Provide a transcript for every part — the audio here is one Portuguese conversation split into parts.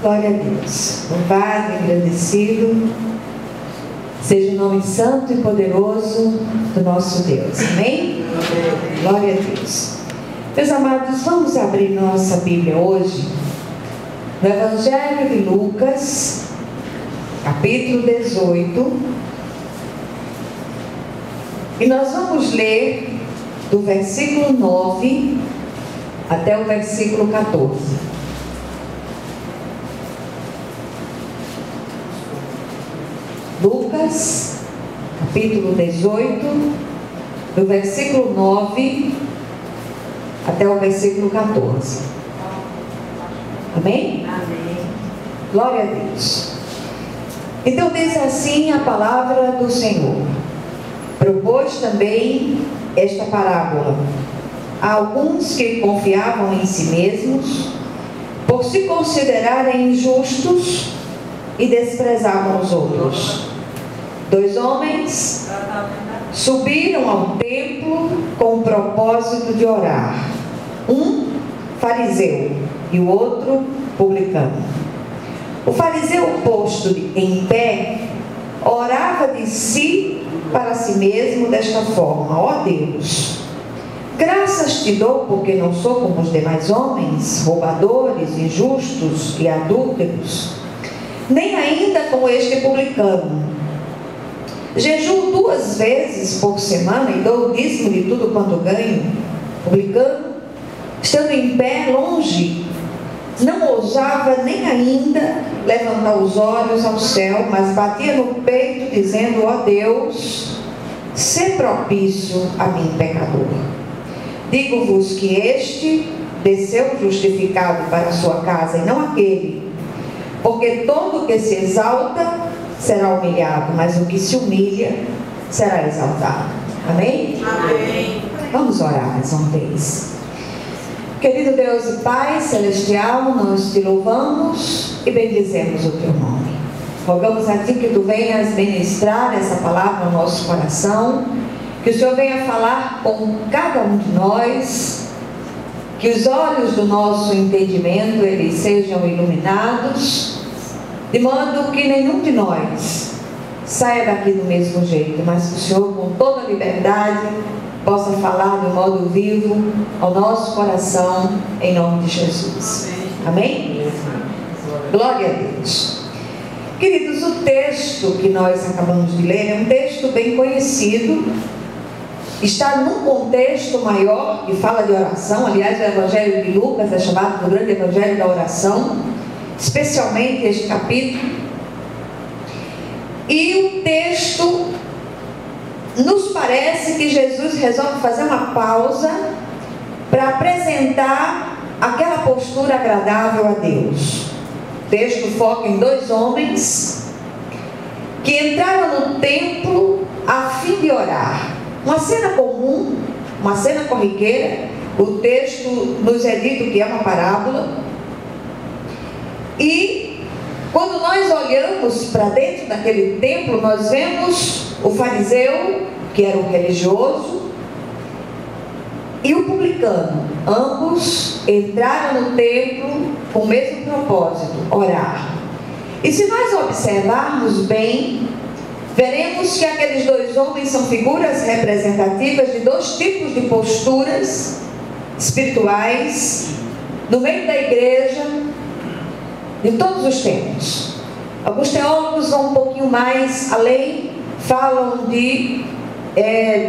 Glória a Deus. Louvado e agradecido seja o nome santo e poderoso do nosso Deus. Amém? Glória a Deus. Meus amados, vamos abrir nossa Bíblia hoje no Evangelho de Lucas, capítulo 18. E nós vamos ler do versículo 9 até o versículo 14. Lucas, capítulo 18, do versículo 9 até o versículo 14. Amém? Amém. Glória a Deus. Então diz assim a palavra do Senhor. Propôs também esta parábola a alguns que confiavam em si mesmos, por se considerarem injustos, e desprezavam os outros. 2 homens subiram ao templo com o propósito de orar. Um fariseu e o outro publicano. O fariseu, posto em pé, orava de si para si mesmo desta forma: ó Deus, graças te dou porque não sou como os demais homens, roubadores, injustos e adúlteros, nem ainda como este publicano. Jejuo 2 vezes por semana e dou o dízimo de tudo quanto ganho. Publicano, estando em pé longe, não ousava nem ainda levantar os olhos ao céu, mas batia no peito, dizendo: ó Deus, sê propício a mim, pecador. Digo-vos que este desceu justificado para a sua casa, e não aquele. Porque todo o que se exalta será humilhado, mas o que se humilha será exaltado. Amém? Amém. Vamos orar mais uma vez. Querido Deus e Pai Celestial, nós te louvamos e bendizemos o teu nome. Rogamos a ti que tu venhas ministrar essa palavra no nosso coração, que o Senhor venha falar com cada um de nós, que os olhos do nosso entendimento eles sejam iluminados, de modo que nenhum de nós saia daqui do mesmo jeito, mas que o Senhor, com toda a liberdade, possa falar de modo vivo ao nosso coração, em nome de Jesus. Amém? Glória a Deus. Queridos, o texto que nós acabamos de ler é um texto bem conhecido. Está num contexto maior que fala de oração. Aliás, o Evangelho de Lucas é chamado do grande Evangelho da oração, especialmente este capítulo. E o texto nos parece que Jesus resolve fazer uma pausa para apresentar aquela postura agradável a Deus. O texto foca em 2 homens que entraram no templo a fim de orar. Uma cena comum, uma cena corriqueira. O texto nos é dito que é uma parábola. E quando nós olhamos para dentro daquele templo, nós vemos o fariseu, que era o religioso, e o publicano. Ambos entraram no templo com o mesmo propósito: orar. E se nós observarmos bem, veremos que aqueles 2 homens são figuras representativas de 2 tipos de posturas espirituais no meio da igreja de todos os tempos. Alguns teólogos vão um pouquinho mais além, falam de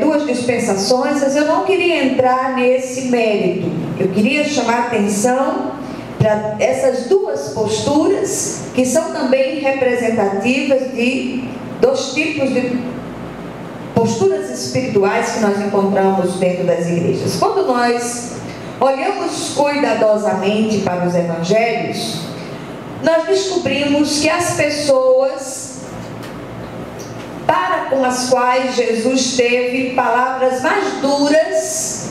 2 dispensações, mas eu não queria entrar nesse mérito. Eu queria chamar a atenção para essas 2 posturas que são também representativas de 2 tipos de posturas espirituais que nós encontramos dentro das igrejas. Quando nós olhamos cuidadosamente para os evangelhos, nós descobrimos que as pessoas para com as quais Jesus teve palavras mais duras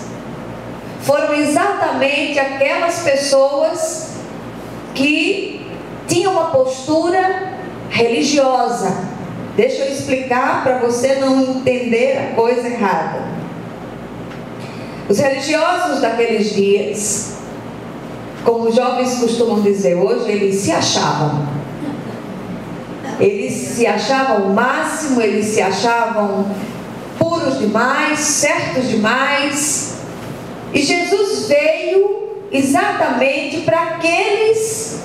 foram exatamente aquelas pessoas que tinham uma postura religiosa. Deixa eu explicar para você não entender a coisa errada. Os religiosos daqueles dias como os jovens costumam dizer hoje, eles se achavam. Eles se achavam o máximo, eles se achavam puros demais, certos demais. E Jesus veio exatamente para aqueles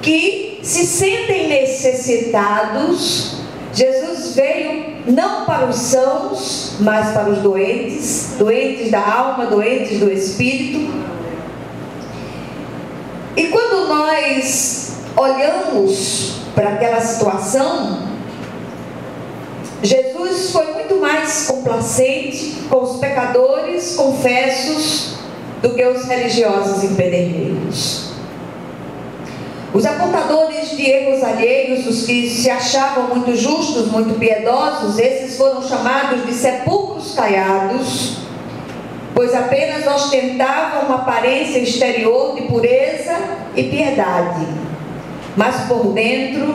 que se sentem necessitados. Jesus veio não para os sãos, mas para os doentes, doentes da alma, doentes do espírito. E quando nós olhamos para aquela situação, Jesus foi muito mais complacente com os pecadores confessos do que os religiosos empedernidos. Os apontadores de erros alheios, os que se achavam muito justos, muito piedosos, esses foram chamados de sepulcros caiados, pois apenas ostentavam uma aparência exterior de pureza e piedade, mas por dentro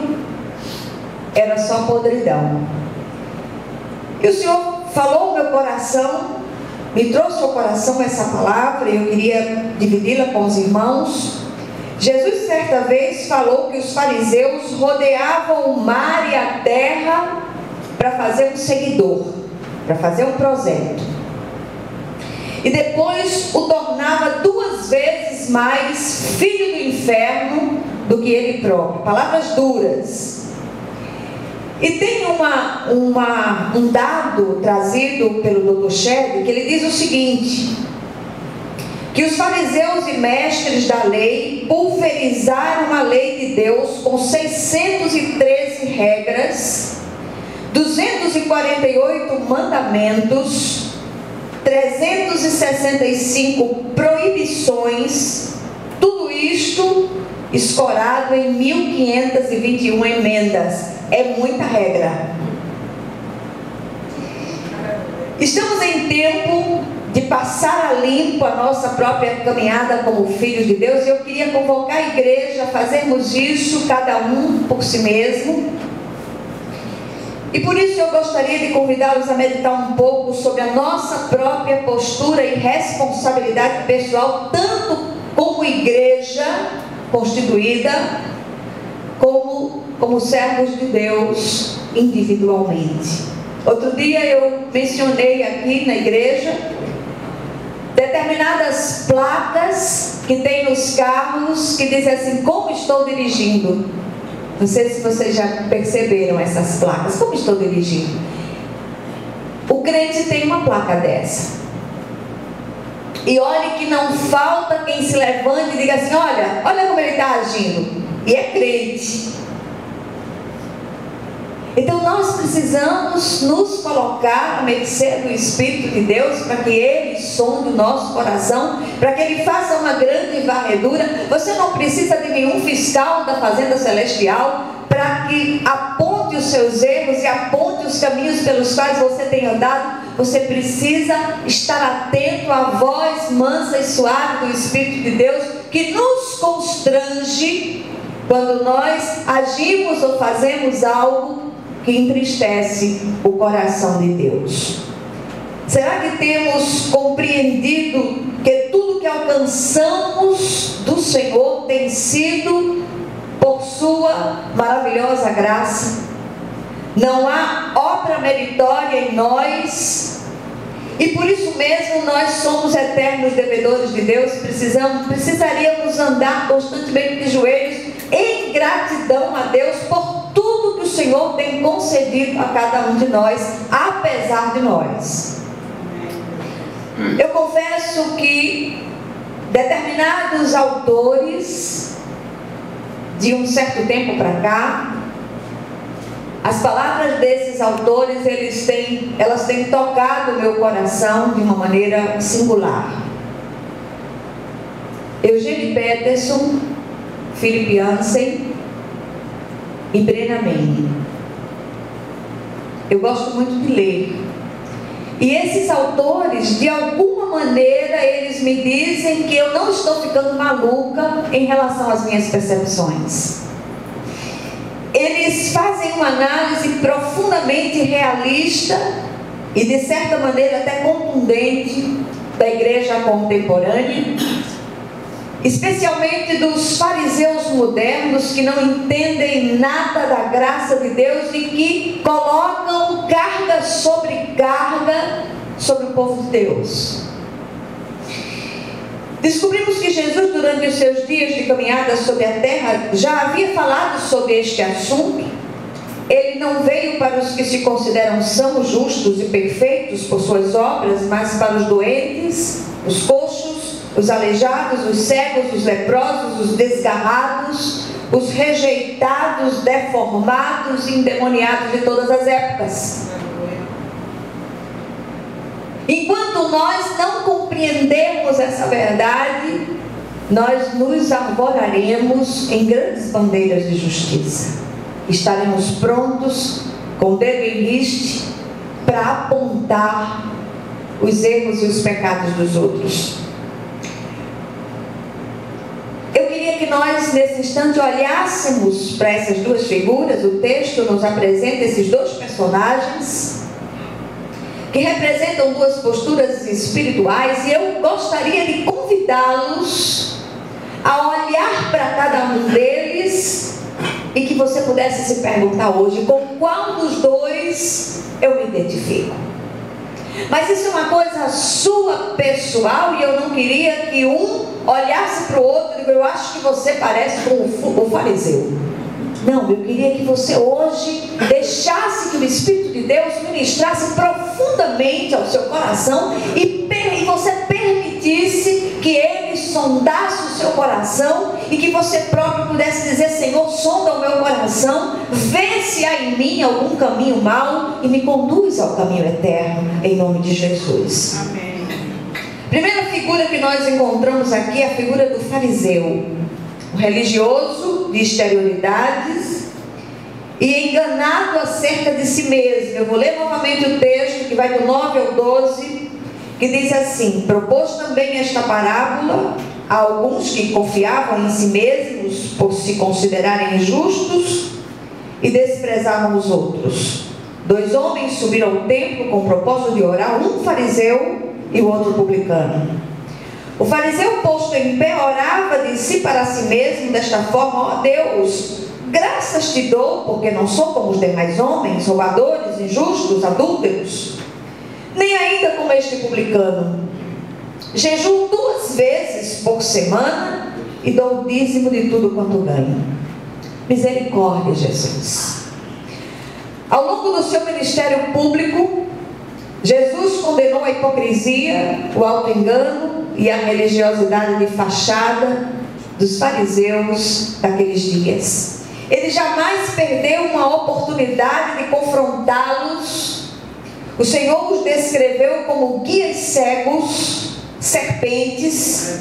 era só podridão. E o Senhor falou ao meu coração, me trouxe ao coração essa palavra, e eu queria dividi-la com os irmãos. Jesus certa vez falou que os fariseus rodeavam o mar e a terra para fazer um seguidor, para fazer um prosélyto, e depois o tornava 2 vezes mais filho do inferno do que ele próprio. Palavras duras. E tem um dado trazido pelo Dr. Shedd, que ele diz o seguinte: que os fariseus e mestres da lei pulverizaram a lei de Deus com 613 regras, 248 mandamentos, 365 proibições, tudo isto escorado em 1521 emendas. É muita regra. Estamos em tempo de passar a limpo a nossa própria caminhada como filhos de Deus, e eu queria convocar a igreja a fazermos isso, cada um por si mesmo. E por isso eu gostaria de convidá-los a meditar um pouco sobre a nossa própria postura e responsabilidade pessoal, tanto como igreja constituída, como servos de Deus individualmente. Outro dia eu mencionei aqui na igreja determinadas placas que tem nos carros que dizem assim: como estou dirigindo. Não sei se vocês já perceberam essas placas. Como estou dirigindo? O crente tem uma placa dessa. E olhe que não falta quem se levante e diga assim: olha como ele está agindo. E é crente. Então nós precisamos nos colocar à mercê do Espírito de Deus, para que Ele sonde o nosso coração, para que Ele faça uma grande varredura. Você não precisa de nenhum fiscal da Fazenda Celestial para que aponte os seus erros e aponte os caminhos pelos quais você tem andado. Você precisa estar atento à voz mansa e suave do Espírito de Deus, que nos constrange quando nós agimos ou fazemos algo que entristece o coração de Deus. Será que temos compreendido que tudo que alcançamos do Senhor tem sido por sua maravilhosa graça? Não há obra meritória em nós, e por isso mesmo nós somos eternos devedores de Deus. Precisaríamos andar constantemente de joelhos em gratidão a Deus por tudo que o Senhor tem concedido a cada um de nós, apesar de nós. Eu confesso que determinados autores, de um certo tempo para cá, as palavras desses autores, elas têm tocado o meu coração de uma maneira singular. Eugene Peterson, Philip Yancey e Brennan Manning. Eu gosto muito de ler. E esses autores, de alguma maneira, eles me dizem que eu não estou ficando maluca em relação às minhas percepções. Eles fazem uma análise profundamente realista e, de certa maneira, até contundente da igreja contemporânea. especialmente dos fariseus modernos que não entendem nada da graça de Deus e que colocam carga sobre o povo de Deus. Descobrimos que Jesus, durante os seus dias de caminhada sobre a terra, já havia falado sobre este assunto. Ele não veio para os que se consideram sãos, justos e perfeitos por suas obras, mas para os doentes, os coxos, os aleijados, os cegos, os leprosos, os desgarrados, os rejeitados, deformados e endemoniados de todas as épocas. Enquanto nós não compreendemos essa verdade, nós nos arvoraremos em grandes bandeiras de justiça. Estaremos prontos, com o dedo em riste, para apontar os erros e os pecados dos outros. Eu queria que nós, nesse instante, olhássemos para essas duas figuras. O texto nos apresenta esses dois personagens que representam duas posturas espirituais, e eu gostaria de convidá-los a olhar para cada um deles e que você pudesse se perguntar hoje: com qual dos dois eu me identifico? Mas isso é uma coisa sua, pessoal, e eu não queria que um olhasse para o outro e diga: eu acho que você parece com o fariseu. Não, eu queria que você hoje deixasse que o Espírito de Deus ministrasse profundamente ao seu coração e você permitisse que Ele sondasse o seu coração e que você próprio pudesse dizer: Senhor, sonda o meu coração, vê se há em mim algum caminho mau e me conduz ao caminho eterno, em nome de Jesus. Amém. Primeira figura que nós encontramos aqui é a figura do fariseu, o religioso de exterioridades e enganado acerca de si mesmo. Eu vou ler novamente o texto que vai do 9 ao 12, que diz assim: propôs também esta parábola a alguns que confiavam em si mesmos por se considerarem justos e desprezavam os outros. 2 homens subiram ao templo com o propósito de orar, um fariseu e o outro publicano. O fariseu, posto em pé, orava de si para si mesmo desta forma: ó Deus, graças te dou, porque não sou como os demais homens, roubadores, injustos, adúlteros, nem ainda como este publicano. Jejuo 2 vezes por semana e dou o dízimo de tudo quanto ganho. Misericórdia, Jesus. Ao longo do seu ministério público, Jesus condenou a hipocrisia, o auto-engano e a religiosidade de fachada dos fariseus daqueles dias. Ele jamais perdeu uma oportunidade de confrontá-los. O Senhor os descreveu como guias cegos, serpentes,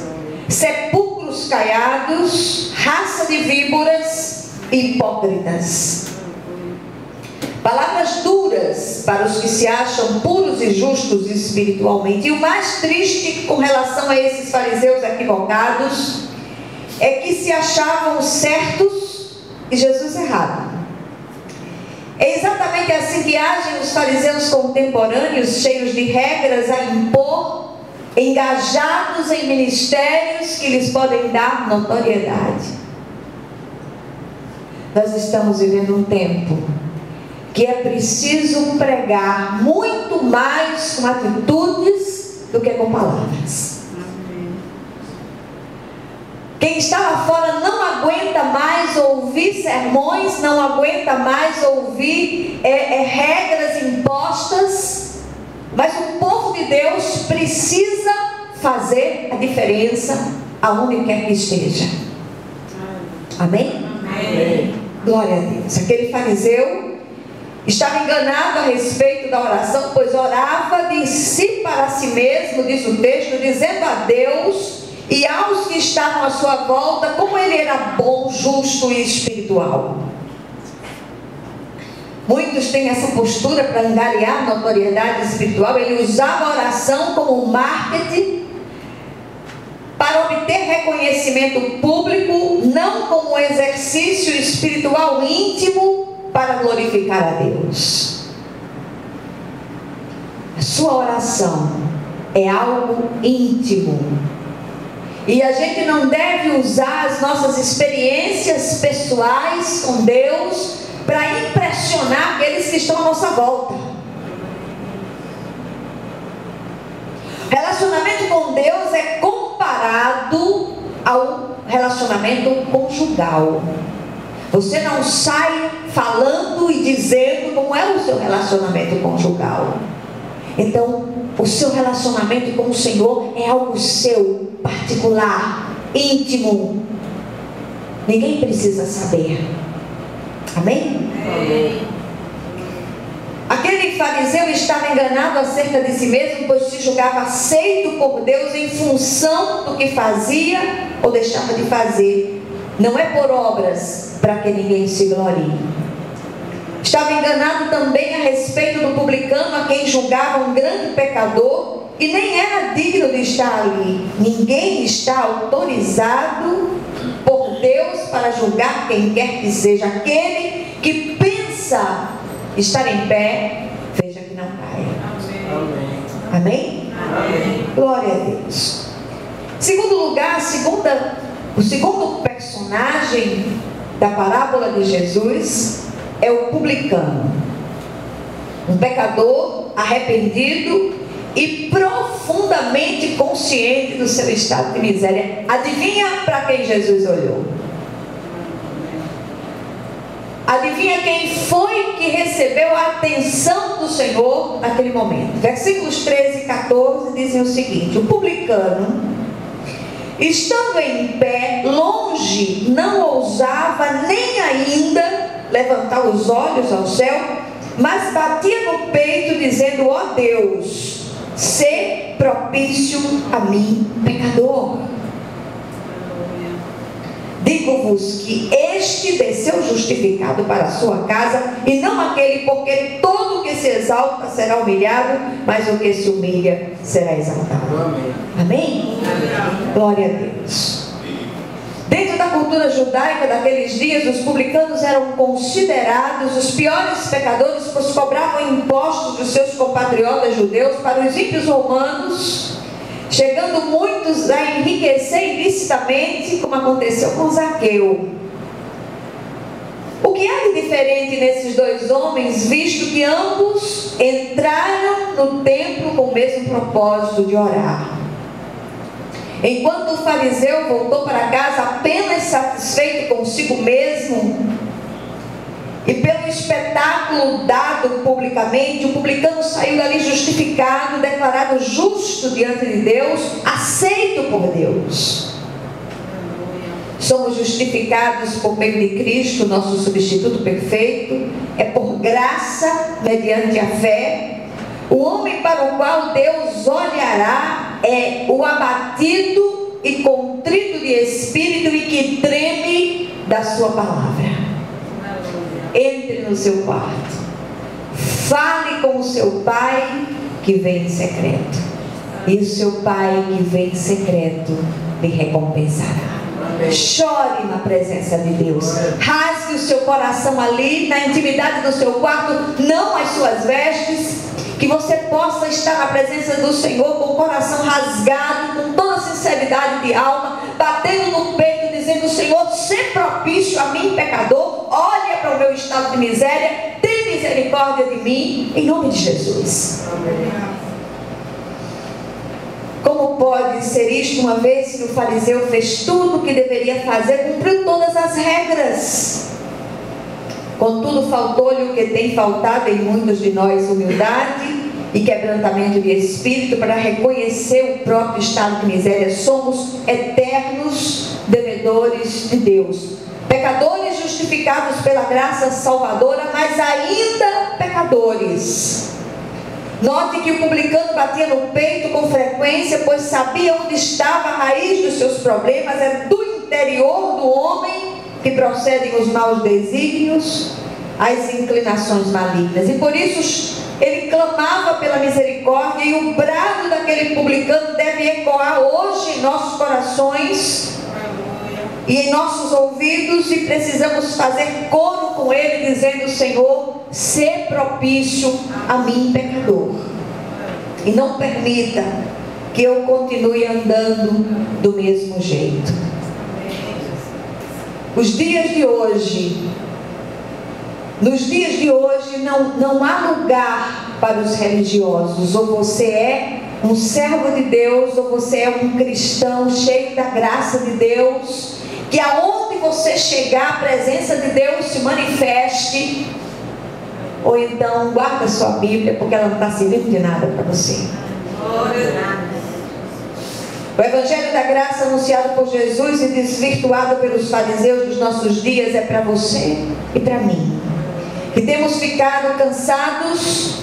sepulcros caiados, raça de víboras e hipócritas. Palavras duras para os que se acham puros e justos espiritualmente. E o mais triste com relação a esses fariseus equivocados é que se achavam certos e Jesus errado. É exatamente assim que agem os fariseus contemporâneos, cheios de regras a impor, engajados em ministérios que lhes podem dar notoriedade. Nós estamos vivendo um tempo que é preciso pregar muito mais com atitudes do que com palavras. Quem está lá fora não aguenta mais ouvir sermões, não aguenta mais ouvir regras impostas, mas o povo de Deus precisa fazer a diferença aonde quer que esteja. Amém? Amém. Glória a Deus. Aquele fariseu estava enganado a respeito da oração, pois orava de si para si mesmo, diz o texto, dizendo a Deus e aos que estavam à sua volta como ele era bom, justo e espiritual. Muitos têm essa postura para angariar notoriedade espiritual. Ele usava a oração como marketing para obter reconhecimento público, não como exercício espiritual íntimo para glorificar a Deus. A sua oração é algo íntimo. E a gente não deve usar as nossas experiências pessoais com Deus para impressionar aqueles que estão à nossa volta. Relacionamento com Deus é comparado ao relacionamento conjugal. Você não sai falando e dizendo como é o seu relacionamento conjugal. Então, o seu relacionamento com o Senhor é algo seu, particular, íntimo. Ninguém precisa saber. Amém? Amém. Aquele fariseu estava enganado acerca de si mesmo, pois se julgava aceito por Deus em função do que fazia ou deixava de fazer. Não é por obras, para que ninguém se glorie. Estava enganado também a respeito do publicano, a quem julgava um grande pecador, e nem era digno de estar ali. Ninguém está autorizado por Deus para julgar quem quer que seja. Aquele que pensa estar em pé, veja que não caia. Amém. Amém? Amém. Glória a Deus. Segundo lugar, o segundo personagem da parábola de Jesus é o publicano. Um pecador arrependido e profundamente consciente do seu estado de miséria. Adivinha para quem Jesus olhou? Adivinha quem foi que recebeu a atenção do Senhor naquele momento? Versículos 13 e 14 dizem o seguinte: o publicano, estando em pé, longe, não ousava nem ainda levantar os olhos ao céu, mas batia no peito, dizendo: ó Deus, sê propício a mim, pecador. Digo-vos que este desceu justificado para a sua casa, e não aquele, porque todo o que se exalta será humilhado, mas o que se humilha será exaltado. Amém. Amém? Glória a Deus. Dentro da cultura judaica daqueles dias, os publicanos eram considerados os piores pecadores, pois cobravam impostos dos seus compatriotas judeus para os ímpios romanos, chegando muitos a enriquecer ilicitamente, como aconteceu com Zaqueu. O que há de diferente nesses dois homens, visto que ambos entraram no templo com o mesmo propósito de orar? Enquanto o fariseu voltou para casa apenas satisfeito consigo mesmo e pelo espetáculo dado publicamente, o publicano saiu dali justificado, declarado justo diante de Deus, aceito por Deus. Somos justificados por meio de Cristo, nosso substituto perfeito. É por graça, mediante a fé. O homem para o qual Deus olhará é o abatido e contrito de espírito e que treme da sua palavra. Entre no seu quarto, fale com o seu pai que vem em secreto, e o seu pai que vem em secreto lhe recompensará. Chore na presença de Deus, rasgue o seu coração ali na intimidade do seu quarto, não as suas vestes. Que você possa estar na presença do Senhor com o coração rasgado, com toda a sinceridade de alma, batendo no peito, dizendo: Senhor, sê propício a mim, pecador, olha para o meu estado de miséria, tem misericórdia de mim, em nome de Jesus. Amém. Como pode ser isto, uma vez que o fariseu fez tudo o que deveria fazer, cumpriu todas as regras? Contudo, faltou-lhe o que tem faltado em muitos de nós: humildade e quebrantamento de espírito, para reconhecer o próprio estado de miséria. Somos eternos devedores de Deus, pecadores justificados pela graça salvadora, mas ainda pecadores. Note que o publicano batia no peito com frequência, pois sabia onde estava a raiz dos seus problemas. É do interior do homem que procedem os maus desígnios, as inclinações malignas. E por isso ele clamava pela misericórdia, e o brado daquele publicano deve ecoar hoje em nossos corações e em nossos ouvidos, e precisamos fazer coro com ele, dizendo: Senhor, sê propício a mim, pecador. E não permita que eu continue andando do mesmo jeito. Nos dias de hoje não há lugar para os religiosos. Ou você é um servo de Deus, ou você é um cristão cheio da graça de Deus, que aonde você chegar, a presença de Deus se manifeste. Ou então guarda sua Bíblia, porque ela não está servindo de nada para você. O Evangelho da Graça anunciado por Jesus e desvirtuado pelos fariseus dos nossos dias é para você e para mim, que temos ficado cansados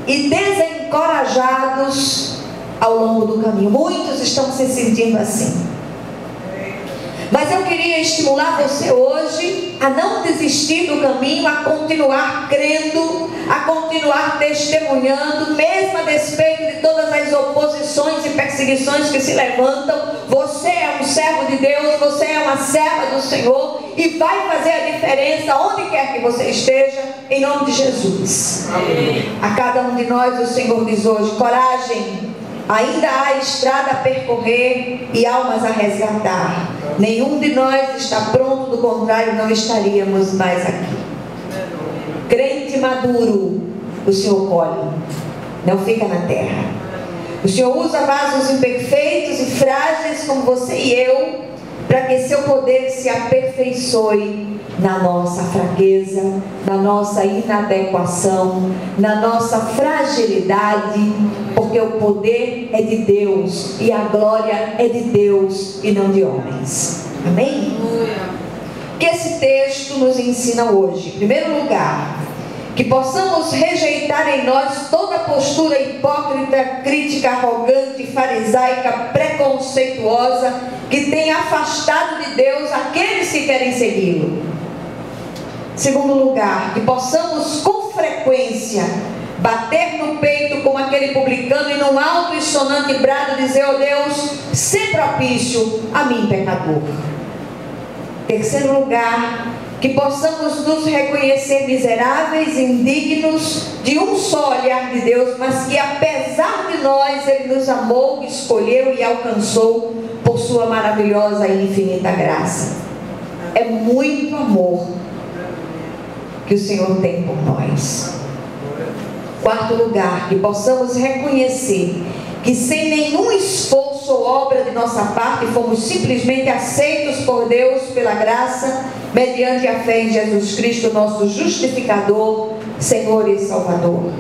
e desencorajados ao longo do caminho. Muitos estão se sentindo assim. Mas eu queria estimular você hoje a não desistir do caminho, a continuar crendo, a continuar testemunhando, mesmo a despeito de todas as oposições e perseguições que se levantam. Você é um servo de Deus, você é uma serva do Senhor e vai fazer a diferença onde quer que você esteja, em nome de Jesus. Amém. A cada um de nós o Senhor diz hoje: coragem, ainda há estrada a percorrer e almas a resgatar. Nenhum de nós está pronto, do contrário não estaríamos mais aqui. Crente maduro, o Senhor colhe, não fica na terra. O Senhor usa vasos imperfeitos e frágeis como você e eu, para que seu poder se aperfeiçoe na nossa fraqueza, na nossa inadequação, na nossa fragilidade, porque o poder é de Deus e a glória é de Deus e não de homens. Amém? O que esse texto nos ensina hoje? Em primeiro lugar, que possamos rejeitar em nós toda postura hipócrita, crítica, arrogante, farisaica, preconceituosa, que tem afastado de Deus aqueles que querem segui-lo. Segundo lugar, que possamos com frequência bater no peito como aquele publicano e num alto e sonante brado dizer: ó Deus, sê propício a mim, pecador. Terceiro lugar, que possamos nos reconhecer miseráveis, indignos de um só olhar de Deus, mas que apesar de nós Ele nos amou, escolheu e alcançou por sua maravilhosa e infinita graça. É muito amor que o Senhor tem por nós. Quarto lugar, que possamos reconhecer que sem nenhum esforço ou obra de nossa parte fomos simplesmente aceitos por Deus pela graça, mediante a fé em Jesus Cristo, nosso justificador, Senhor e Salvador.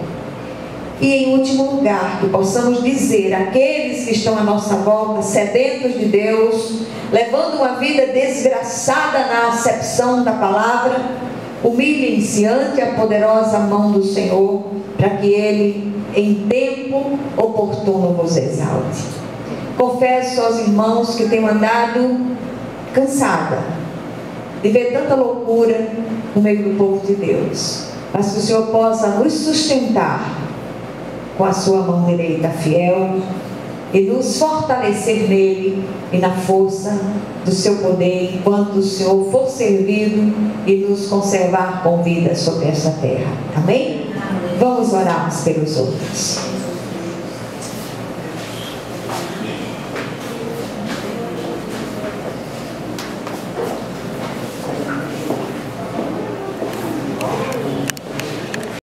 E em último lugar, que possamos dizer àqueles que estão à nossa volta, sedentos de Deus, levando uma vida desgraçada na acepção da palavra: humilhem-se ante a poderosa mão do Senhor, para que Ele, em tempo oportuno, vos exalte. Confesso aos irmãos que tenho andado cansada de ver tanta loucura no meio do povo de Deus, mas que o Senhor possa nos sustentar com a sua mão direita fiel e nos fortalecer nele e na força do seu poder, enquanto o Senhor for servido, e nos conservar com vida sobre esta terra. Amém? Vamos orar uns pelos outros.